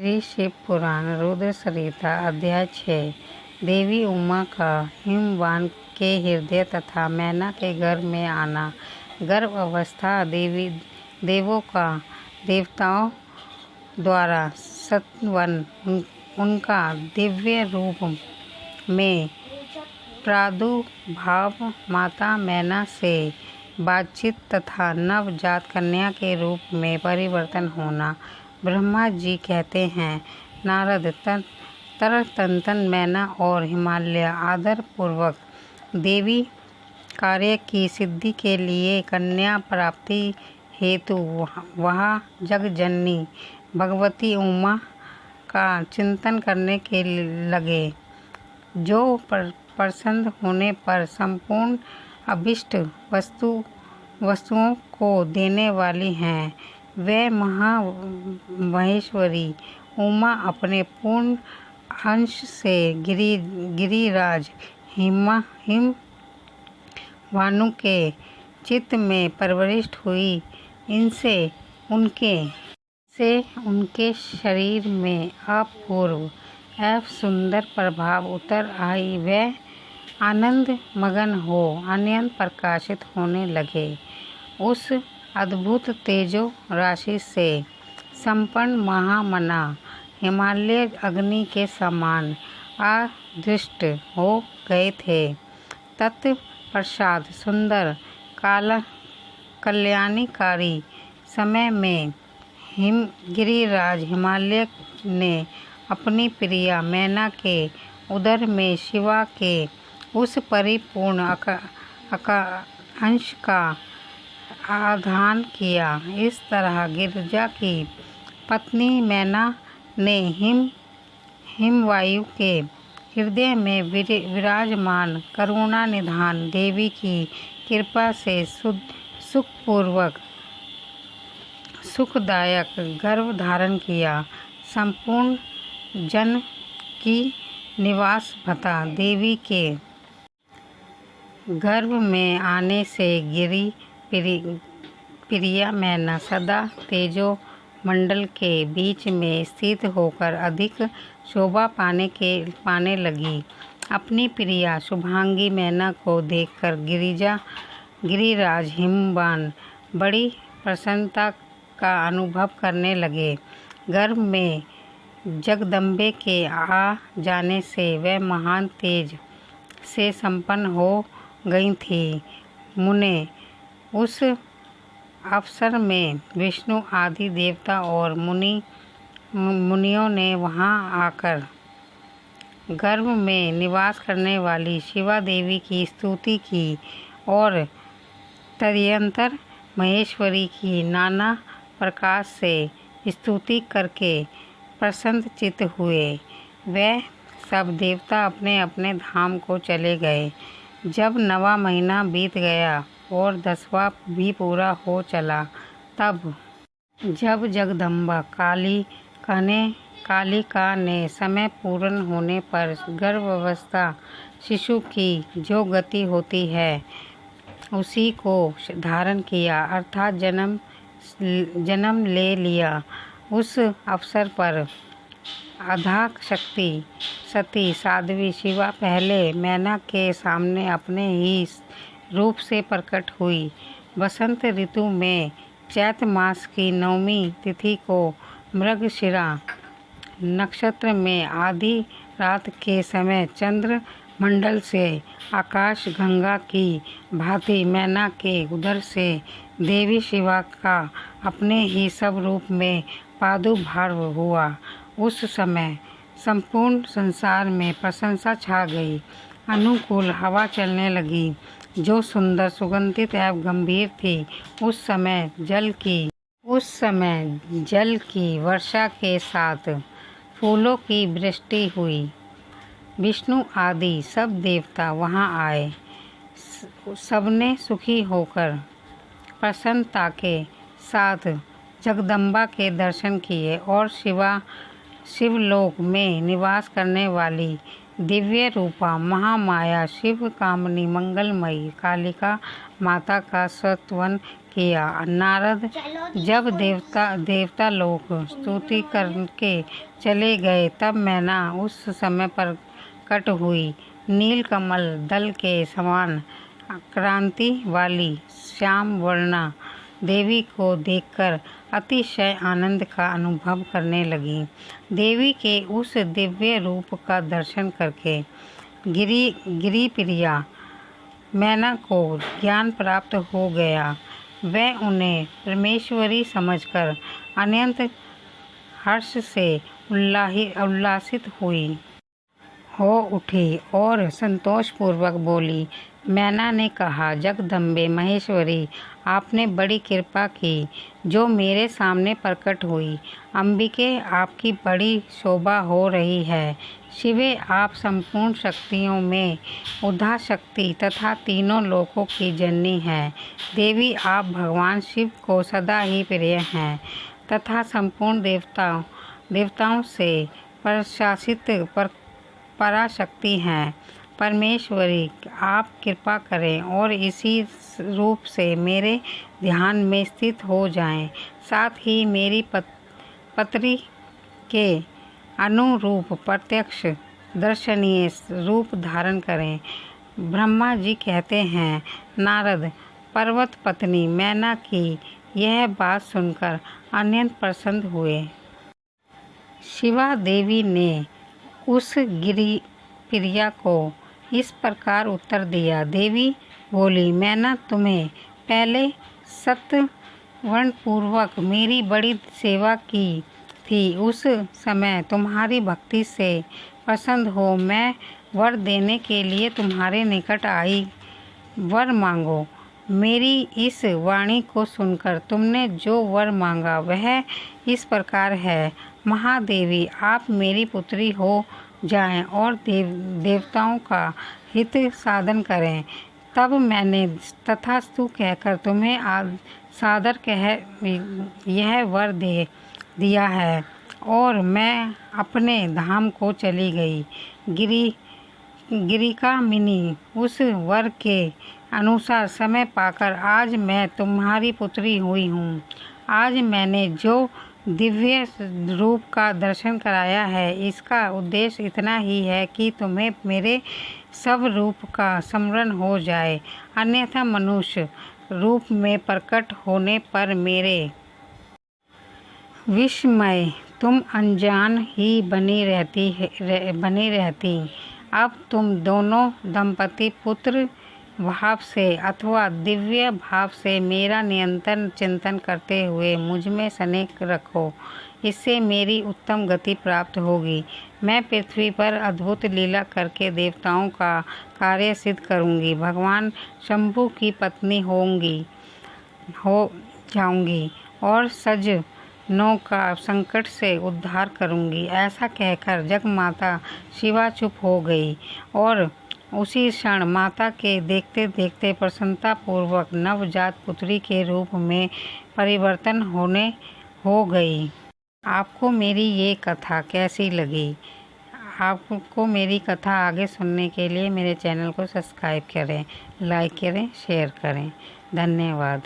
श्री शिव पुराण रुद्र संहिता अध्याय 6। देवी उमा का हिमवान के हृदय तथा मैना के गर्भ में आना। गर्भ अवस्था देवों का देवताओं द्वारा सत्वन उनका दिव्य रूप में प्रादुर्भाव, माता मैना से बातचीत तथा नवजात कन्या के रूप में परिवर्तन होना। ब्रह्मा जी कहते हैं, नारद तरतंतन मैना और हिमालय आदर पूर्वक देवी कार्य की सिद्धि के लिए कन्या प्राप्ति हेतु वह जगजननी भगवती उमा का चिंतन करने के लगे, जो प्रसन्न होने पर संपूर्ण अभिष्ट वस्तुओं को देने वाली हैं। वे महेश्वरी उमा अपने पूर्ण अंश से गिरिराज हिमवानु के चित्त में प्रविष्ट हुई। इनसे उनके शरीर में अपूर्व एवं सुंदर प्रभाव उतर आई। वे आनंद मगन हो अनंत प्रकाशित होने लगे। उस अद्भुत तेजो राशि से संपन्न महामना हिमालय अग्नि के समान अदृष्ट हो गए थे। तत्पश्चात सुंदर कल्याणकारी समय में गिरिराज हिमालय ने अपनी प्रिया मैना के उदर में शिवा के उस परिपूर्ण अंश का आधान किया। इस तरह गिरिजा की पत्नी मैना ने हिमवायु के हृदय में विराजमान करुणा निधान देवी की कृपा से सुखदायक गर्भ धारण किया। संपूर्ण जन की निवास भता देवी के गर्भ में आने से गिरी प्रिया मैना सदा तेजो मंडल के बीच में स्थित होकर अधिक शोभा पाने लगी। अपनी प्रिया शुभांगी मैना को देखकर गिरिराज हिमवान बड़ी प्रसन्नता का अनुभव करने लगे। गर्भ में जगदम्बे के आ जाने से वह महान तेज से संपन्न हो गई थी। मुने उस अवसर में विष्णु आदि देवता और मुनियों ने वहां आकर गर्भ में निवास करने वाली शिवा देवी की स्तुति की और तदनंतर महेश्वरी की नाना प्रकार से स्तुति करके प्रसन्नचित्त हुए। वे सब देवता अपने अपने धाम को चले गए। जब 9वां महीना बीत गया और 10वां भी पूरा हो चला, तब जब जगदम्बा कालिका ने समय पूर्ण होने पर गर्भावस्था शिशु की जो गति होती है उसी को धारण किया, अर्थात जन्म ले लिया। उस अवसर पर अद्याशक्ति सती साध्वी शिवा पहले मैना के सामने अपने ही रूप से प्रकट हुई। बसंत ऋतु में चैत्र मास की 9वीं तिथि को मृगशिरा नक्षत्र में आधी रात के समय चंद्र मंडल से आकाश गंगा की भांति मैना के उदर से देवी शिवा का अपने ही सब रूप में प्रादुर्भाव हुआ। उस समय संपूर्ण संसार में प्रशंसा छा गई। अनुकूल हवा चलने लगी, जो सुंदर, सुगंधित एवं गंभीर थी। उस समय जल की वर्षा के साथ फूलों की वृष्टि हुई। विष्णु आदि सब देवता वहां आए। सबने सुखी होकर प्रसन्नता के साथ जगदम्बा के दर्शन किए और शिवलोक में निवास करने वाली दिव्य रूपा महामाया शिव कामनी मंगलमयी कालिका माता का स्तवन किया। नारद जब देवता लोग स्तुति करके चले गए तब मैना उस समय प्रकट हुई। नीलकमल दल के समान क्रांति वाली श्याम वर्णा देवी को देखकर अतिशय आनंद का अनुभव करने लगी। देवी के उस दिव्य रूप का दर्शन करके गिरी प्रिया मैना को ज्ञान प्राप्त हो गया। वह उन्हें परमेश्वरी समझकर अत्यंत हर्ष से उल्लासित हो उठी और संतोषपूर्वक बोली। मैना ने कहा, जगदम्बे महेश्वरी, आपने बड़ी कृपा की जो मेरे सामने प्रकट हुई। अंबिके, आपकी बड़ी शोभा हो रही है। शिवे, आप संपूर्ण शक्तियों में उधा शक्ति तथा तीनों लोकों की जननी हैं। देवी, आप भगवान शिव को सदा ही प्रिय हैं तथा संपूर्ण देवताओं से प्रशासित पराशक्ति हैं। परमेश्वरी, आप कृपा करें और इसी रूप से मेरे ध्यान में स्थित हो जाएं। साथ ही मेरी पत्री के अनुरूप प्रत्यक्ष दर्शनीय रूप धारण करें। ब्रह्मा जी कहते हैं, नारद पर्वत पत्नी मैना की यह बात सुनकर अत्यंत प्रसन्न हुए। शिवा देवी ने उस गिरी प्रिया को इस प्रकार उत्तर दिया। देवी बोली, मैंने तुम्हें पहले सत्वपूर्वक मेरी बड़ी सेवा की थी। उस समय तुम्हारी भक्ति से प्रसन्न हो मैं वर देने के लिए तुम्हारे निकट आई। वर मांगो। मेरी इस वाणी को सुनकर तुमने जो वर मांगा वह इस प्रकार है। महादेवी, आप मेरी पुत्री हो जाएं और देवताओं का हित साधन करें। तब मैंने तथास्तु कहकर तुम्हें सादर कह यह वर दे दिया है और मैं अपने धाम को चली गई। गिरिकामिनी उस वर के अनुसार समय पाकर आज मैं तुम्हारी पुत्री हुई हूँ। आज मैंने जो दिव्य रूप का दर्शन कराया है इसका उद्देश्य इतना ही है कि तुम्हें मेरे सब रूप का स्मरण हो जाए, अन्यथा मनुष्य रूप में प्रकट होने पर मेरे विस्मय तुम अनजान ही बनी रहती। अब तुम दोनों दंपति पुत्र भाव से अथवा दिव्य भाव से मेरा निरंतर चिंतन करते हुए मुझ में स्नेह रखो। इससे मेरी उत्तम गति प्राप्त होगी। मैं पृथ्वी पर अद्भुत लीला करके देवताओं का कार्य सिद्ध करूंगी। भगवान शंभु की पत्नी हो जाऊंगी और सज्जनों का संकट से उद्धार करूंगी। ऐसा कहकर जगमाता शिवा चुप हो गई और उसी क्षण माता के देखते देखते प्रसन्नतापूर्वक नवजात पुत्री के रूप में परिवर्तन हो गई। आपको मेरी ये कथा कैसी लगी? आपको मेरी कथा आगे सुनने के लिए मेरे चैनल को सब्सक्राइब करें, लाइक करें, शेयर करें। धन्यवाद।